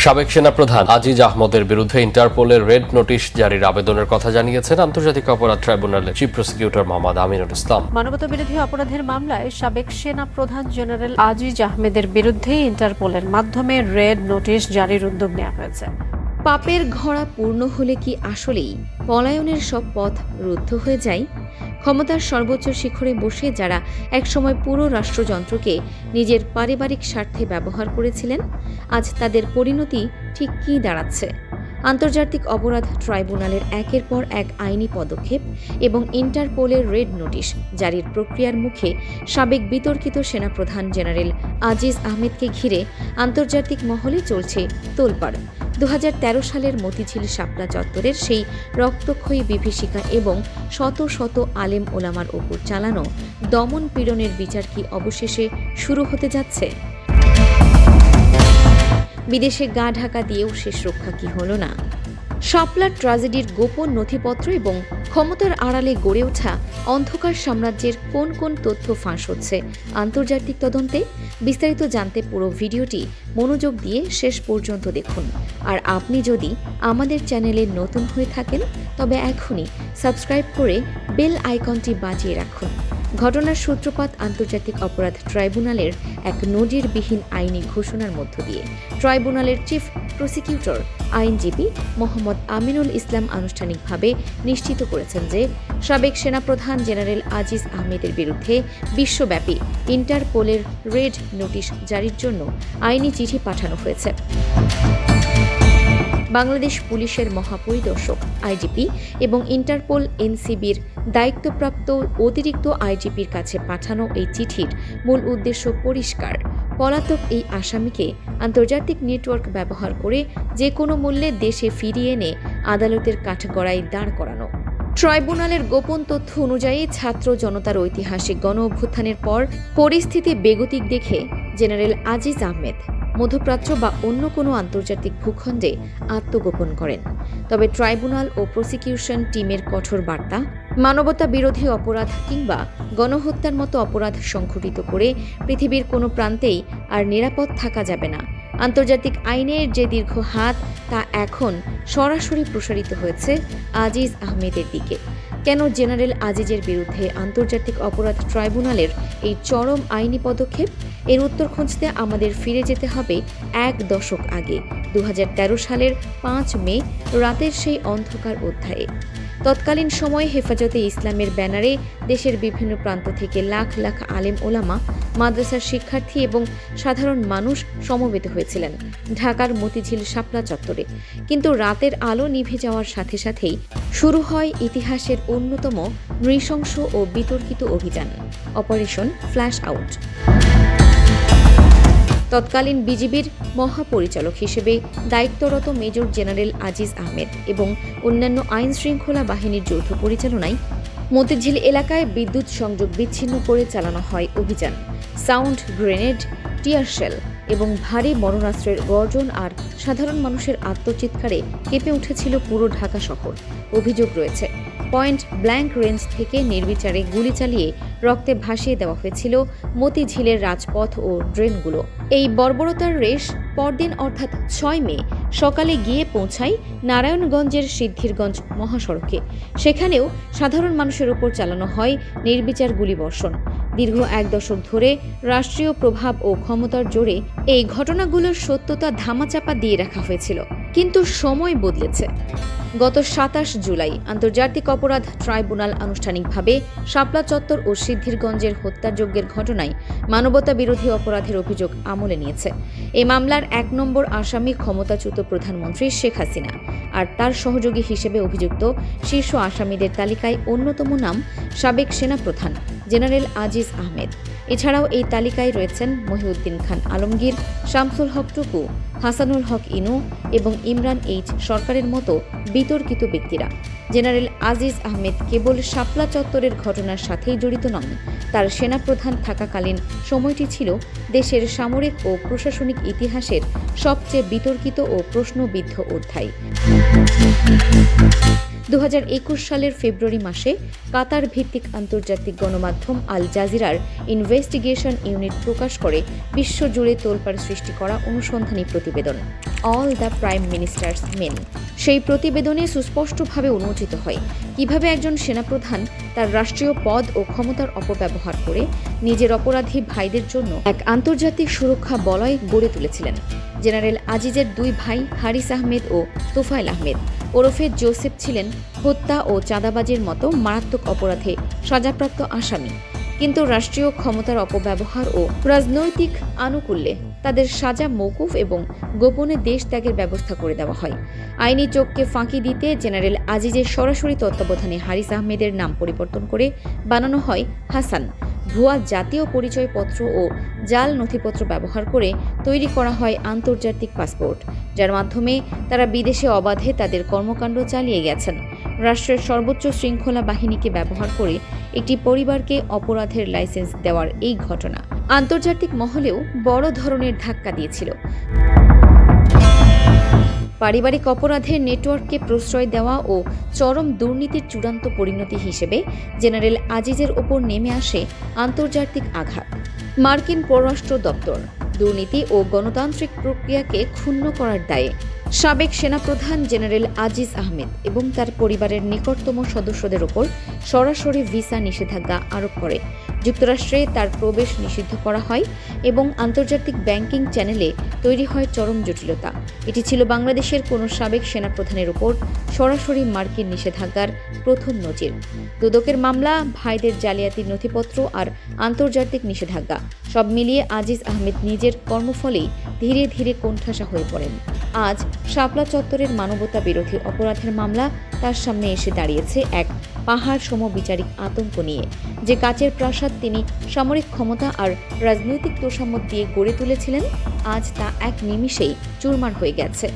সাবেক সেনাপ্রধান আজিজ আহমদের বিরুদ্ধে ইন্টারপোলের রেড নোটিশ জারির আবেদনের কথা জানিয়েছেন আন্তর্জাতিক অপরাধ ট্রাইব্যুনালের চিফ প্রসিকিউটর মোহাম্মদ আমিনুল ইসলাম। মানবতাবিরোধী অপরাধের মামলায় সাবেক সেনাপ্রধান জেনারেল আজিজ আহমেদের বিরুদ্ধে ইন্টারপোলের মাধ্যমে রেড নোটিশ জারির উদ্যোগ নেওয়া হয়েছে। পাপের ঘোড়া পূর্ণ হলে কি আসলেই পলায়নের সব পথ রুদ্ধ হয়ে যায়? ক্ষমতার সর্বোচ্চ শিখরে বসে যারা একসময় পুরো রাষ্ট্রযন্ত্রকে নিজের পারিবারিক স্বার্থে ব্যবহার করেছিলেন, আজ তাদের পরিণতি ঠিক কী দাঁড়াচ্ছে? আন্তর্জাতিক অপরাধ ট্রাইব্যুনালের একের পর এক আইনি পদক্ষেপ এবং ইন্টারপোলের রেড নোটিশ জারির প্রক্রিয়ার মুখে সাবেক বিতর্কিত সেনাপ্রধান জেনারেল আজিজ আহমেদকে ঘিরে আন্তর্জাতিক মহলে চলছে তোলপাড়। 2013 সালের মতিঝিল শাপলা চত্বরের সেই রক্তক্ষয়ী বিভীষিকা এবং শত শত আলেম ওলামার ওপর চালানো দমন পীড়নের বিচার কি অবশেষে শুরু হতে যাচ্ছে? বিদেশে গা ঢাকা দিয়েও শেষ রক্ষা কি হলো না? শাপলা ট্র্যাজেডির গোপন নথিপত্র এবং ক্ষমতার আড়ালে গড়ে ওঠা অন্ধকার সাম্রাজ্যের কোন কোন তথ্য ফাঁস হচ্ছে আন্তর্জাতিক তদন্তে? বিস্তারিত জানতে পুরো ভিডিওটি মনোযোগ দিয়ে শেষ পর্যন্ত দেখুন। আর আপনি যদি আমাদের চ্যানেলে নতুন হয়ে থাকেন তবে এখনই সাবস্ক্রাইব করে বেল আইকনটি বাজিয়ে রাখুন। ঘটনার সূত্রপাত আন্তর্জাতিক অপরাধ ট্রাইব্যুনালের এক নজিরবিহীন আইনি ঘোষণার মধ্য দিয়ে। ট্রাইব্যুনালের চিফ প্রসিকিউটর আইনজীবী মোহাম্মদ আমিনুল ইসলাম আনুষ্ঠানিকভাবে নিশ্চিত করেছেন যে সাবেক সেনাপ্রধান জেনারেল আজিজ আহমেদের বিরুদ্ধে বিশ্বব্যাপী ইন্টারপোলের রেড নোটিশ জারির জন্য আইনি চিঠি পাঠানো হয়েছে। বাংলাদেশ পুলিশের মহাপরিদর্শক আইজিপি এবং ইন্টারপোল এনসিবির দায়িত্বপ্রাপ্ত অতিরিক্ত আইজিপির কাছে পাঠানো এই চিঠির মূল উদ্দেশ্য পরিষ্কার: পলাতক এই আসামিকে আন্তর্জাতিক নেটওয়ার্ক ব্যবহার করে যে কোনো মূল্যে দেশে ফিরিয়ে এনে আদালতের কাঠগড়ায় দাঁড় করানো। ট্রাইব্যুনালের গোপন তথ্য অনুযায়ী ছাত্র জনতার ঐতিহাসিক গণ অভ্যুত্থানের পর পরিস্থিতি বেগতিক দেখে জেনারেল আজিজ আহমেদ মধ্যপ্রাচ্য বা অন্য কোনো আন্তর্জাতিক ভূখণ্ডে আত্মগোপন করেন। তবে ট্রাইব্যুনাল ও প্রসিকিউশন টিমের কঠোর বার্তা, মানবতা বিরোধী অপরাধ কিংবা গণহত্যার মতো অপরাধ সংঘটিত করে পৃথিবীর কোনো প্রান্তেই আর নিরাপদ থাকা যাবে না। আন্তর্জাতিক আইনের যে দীর্ঘ হাত তা এখন সরাসরি প্রসারিত হয়েছে আজিজ আহমেদের দিকে। কেন জেনারেল আজিজের বিরুদ্ধে আন্তর্জাতিক অপরাধ ট্রাইব্যুনালের এই চরম আইনি পদক্ষেপ? এর উত্তর খুঁজতে আমাদের ফিরে যেতে হবে এক দশক আগে, 2013 সালের 5 মে রাতের সেই অন্ধকার অধ্যায়ে। তৎকালীন সময়ে হেফাজতে ইসলামের ব্যানারে দেশের বিভিন্ন প্রান্ত থেকে লাখ লাখ আলেম ওলামা, মাদ্রাসার শিক্ষার্থী এবং সাধারণ মানুষ সমবেত হয়েছিলেন ঢাকার মতিঝিল শাপলা চত্বরে। কিন্তু রাতের আলো নিভে যাওয়ার সাথে সাথেই শুরু হয় ইতিহাসের অন্যতম নৃশংস ও বিতর্কিত অভিযান, অপারেশন ফ্ল্যাশ আউট। তৎকালীন বিজিবির মহাপরিচালক হিসেবে দায়িত্বরত মেজর জেনারেল আজিজ আহমেদ এবং অন্যান্য আইন শৃঙ্খলা বাহিনীর যৌথ পরিচালনায় মতিঝিল এলাকায় বিদ্যুৎ সংযোগ বিচ্ছিন্ন করে চালানো হয় অভিযান। সাউন্ড গ্রেনেড, টিয়ার শেল এবং ভারী মরণাস্ত্রের গর্জন আর সাধারণ মানুষের আত্মচিৎকারে কেঁপে উঠেছিল পুরো ঢাকা শহর। অভিযোগ রয়েছে, পয়েন্ট ব্ল্যাঙ্ক রেঞ্জ থেকে নির্বিচারে গুলি চালিয়ে রক্তে ভাসিয়ে দেওয়া হয়েছিল মতিঝিলের রাজপথ ও ড্রেনগুলো। এই বর্বরতার রেশ পরদিন অর্থাৎ 6 মে সকালে গিয়ে পৌঁছায় নারায়ণগঞ্জের সিদ্ধিরগঞ্জ মহাসড়কে। সেখানেও সাধারণ মানুষের উপর চালানো হয় নির্বিচার গুলিবর্ষণ। দীর্ঘ 1 দশক ধরে রাষ্ট্রীয় প্রভাব ও ক্ষমতার জোরে এই ঘটনাগুলোর সত্যতা ধামাচাপা দিয়ে রাখা হয়েছিল। কিন্তু সময় বদলেছে। গত 27 জুলাই আন্তর্জাতিক অপরাধ ট্রাইব্যুনাল আনুষ্ঠানিকভাবে শাপলা চত্বর ও সিদ্ধিরগঞ্জের হত্যাযজ্ঞের ঘটনায় মানবতা বিরোধী অপরাধের অভিযোগ আমলে নিয়েছে। এই মামলার 1 নম্বর আসামি ক্ষমতাচ্যুত প্রধানমন্ত্রী শেখ হাসিনা, আর তার সহযোগী হিসেবে অভিযুক্ত শীর্ষ আসামিদের তালিকায় অন্যতম নাম সাবেক সেনাপ্রধান জেনারেল আজিজ আহমেদ। এছাড়াও এই তালিকায় রয়েছেন মহিউদ্দিন খান আলমগীর, শামসুল হক টুকু, হাসানুল হক ইনু এবং ইমরান এইচ সরকারের মতো বিতর্কিত ব্যক্তিরা। জেনারেল আজিজ আহমেদ কেবল শাপলা চত্বরের ঘটনার সাথেই জড়িত নন, তার সেনাপ্রধান থাকাকালীন সময়টি ছিল দেশের সামরিক ও প্রশাসনিক ইতিহাসের সবচেয়ে বিতর্কিত ও প্রশ্নবিদ্ধ অধ্যায়। 2021 সালের ফেব্রুয়ারি মাসে কাতার ভিত্তিক আন্তর্জাতিক গণমাধ্যম আল জাজিরার ইনভেস্টিগেশন ইউনিট প্রকাশ করে বিশ্বজুড়ে তোলপাড় সৃষ্টি করা অনুসন্ধানী প্রতিবেদন all the prime ministers main. সেই প্রতিবেদনে সুস্পষ্টভাবে উন্মোচিত হয় কিভাবে একজন সেনাপ্রধান তার রাষ্ট্রীয় পদ ও ক্ষমতার অপব্যবহার করে নিজের অপরাধী ভাইদের জন্য এক আন্তর্জাতিক সুরক্ষা বলয় গড়ে তুলেছিলেন। জেনারেল আজিজের দুই ভাই হারিস আহমেদ ও তোফায়েল আহমেদ ওরফে জোসেফ ছিলেন হত্যা ও চাঁদাবাজির মতো মারাত্মক অপরাধে সাজাপ্রাপ্ত আসামি, কিন্তু রাষ্ট্রীয় ক্ষমতার অপব্যবহার ও রাজনৈতিক আনুকূল্যে তাদের সাজা মওকুফ এবং গোপনে দেশ ত্যাগের ব্যবস্থা করে দেওয়া হয়। আইনি চোখকে ফাঁকি দিতে জেনারেল আজিজের সরাসরি তত্ত্বাবধানে হারিস আহমেদের নাম পরিবর্তন করে বানানো হয় হাসান। ভুয়া জাতীয় পরিচয়পত্র ও জাল নথিপত্র ব্যবহার করে তৈরি করা হয় আন্তর্জাতিক পাসপোর্ট, যার মাধ্যমে তারা বিদেশে অবাধে তাদের কর্মকাণ্ড চালিয়ে গেছেন। রাষ্ট্রের সর্বোচ্চ শৃঙ্খলা বাহিনীকে ব্যবহার করে একটি পরিবারকে অপরাধের লাইসেন্স দেওয়ার এই ঘটনা আন্তর্জাতিক মহলেও বড় ধরনের ধাক্কা দিয়েছিল। পারিবারিক অপরাধের নেটওয়ার্ককে প্রশ্রয় দেওয়া ও চরম দুর্নীতির চূড়ান্ত পরিণতি হিসেবে জেনারেল আজিজের ওপর নেমে আসে আন্তর্জাতিক আঘাত। মার্কিন পররাষ্ট্র দপ্তর দুর্নীতি ও গণতান্ত্রিক প্রক্রিয়াকে ক্ষুণ্ণ করার দায়ে সাবেক সেনাপ্রধান জেনারেল আজিজ আহমেদ এবং তার পরিবারের নিকটতম সদস্যদের ওপর সরাসরি ভিসা নিষেধাজ্ঞা আরোপ করে। যুক্তরাষ্ট্রে তার প্রবেশ নিষিদ্ধ করা হয় এবং আন্তর্জাতিক ব্যাংকিং চ্যানেলে তৈরি হয় চরম জটিলতা। এটি ছিল বাংলাদেশের কোনো সাবেক সেনাপ্রধানের ওপর সরাসরি মার্কিন নিষেধাজ্ঞার প্রথম নজির। দুদকের মামলা, ভাইদের জালিয়াতির নথিপত্র আর আন্তর্জাতিক নিষেধাজ্ঞা সব মিলিয়ে আজিজ আহমেদ নিজের কর্মফলেই ধীরে ধীরে কোণঠাসা হয়ে পড়েন। আজ শাপলা চত্বরের মানবতা বিরোধী অপরাধের মামলা তার সামনে এসে দাঁড়িয়েছে এক পাহাড় সম বিচারিক আতঙ্ক নিয়ে। যে কাচের প্রাসাদ তিনি সামরিক ক্ষমতা আর রাজনৈতিক তোষামত দিয়ে গড়ে তুলেছিলেন, আজ তা এক নিমিষেই চুরমার হয়ে গেছে।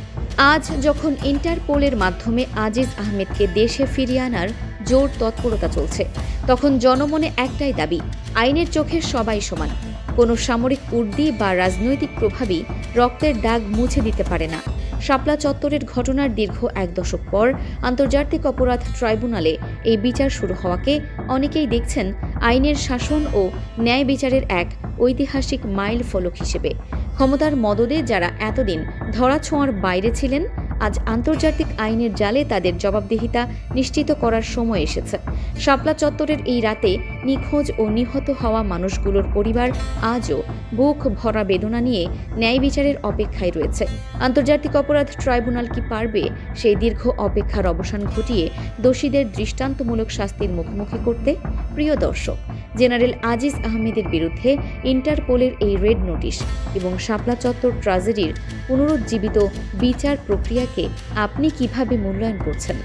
আজ যখন ইন্টারপোলের মাধ্যমে আজিজ আহমেদকে দেশে ফিরিয়ে আনার জোর তৎপরতা চলছে, তখন জনমনে একটাই দাবি, আইনের চোখে সবাই সমান। কোনো সামরিক উর্দি বা রাজনৈতিক প্রভাবই রক্তের দাগ মুছে দিতে পারে না। শাপলা চত্বরের ঘটনার দীর্ঘ এক দশক পর আন্তর্জাতিক অপরাধ ট্রাইব্যুনালে এই বিচার শুরু হওয়াকে অনেকেই দেখছেন আইনের শাসন ও ন্যায় বিচারের এক ঐতিহাসিক মাইল ফলক হিসেবে। ক্ষমতার মদদে যারা এতদিন ধরাছোঁয়ার বাইরে ছিলেন, আজ আন্তর্জাতিক আইনের জালে তাদের জবাবদিহিতা নিশ্চিত করার সময় এসেছে। শাপলা চত্বরের এই রাতে নিখোঁজ ও নিহত হওয়া মানুষগুলোর পরিবার আজও বুক ভরা বেদনা নিয়ে ন্যায় বিচারের অপেক্ষায় রয়েছে। আন্তর্জাতিক অপরাধ ট্রাইব্যুনাল কি পারবে সেই দীর্ঘ অপেক্ষার অবসান ঘটিয়ে দোষীদের দৃষ্টান্তমূলক শাস্তির মুখোমুখি করতে? প্রিয় দর্শক, জেনারেল আজিজ আহমেদের বিরুদ্ধে ইন্টারপোলের এই রেড নোটিশ এবং শাপলা চত্বর ট্র্যাজেডির পুনরুজ্জীবিত বিচার প্রক্রিয়াকে আপনি কিভাবে মূল্যায়ন করছেন?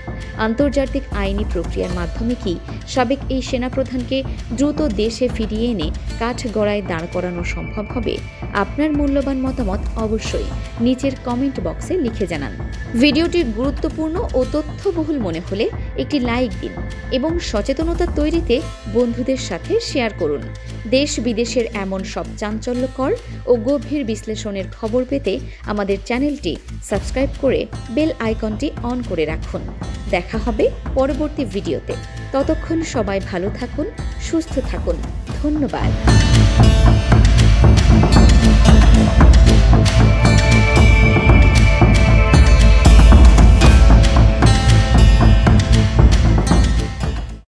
আন্তর্জাতিক আইনি প্রক্রিয়ার মাধ্যমে কি সাবেক এই সেনাপ্রধানকে দ্রুত দেশে ফিরিয়ে এনে কাঠগড়ায় দাঁড় করানো সম্ভব হবে? আপনার মূল্যবান মতামত অবশ্যই নিচের কমেন্ট বক্সে লিখে জানান। ভিডিওটি গুরুত্বপূর্ণ ও তথ্যবহুল মনে হলে একটি লাইক দিন এবং সচেতনতা তৈরিতে বন্ধুদের সাথে শেয়ার করুন। দেশ বিদেশের এমন সব চাঞ্চল্যকর ও গভীর বিশ্লেষণের খবর পেতে আমাদের চ্যানেলটি সাবস্ক্রাইব করে বেল আইকনটি অন করে রাখুন। দেখা হবে পরবর্তী ভিডিওতে। ততক্ষণ সবাই ভালো থাকুন, সুস্থ থাকুন। ধন্যবাদ।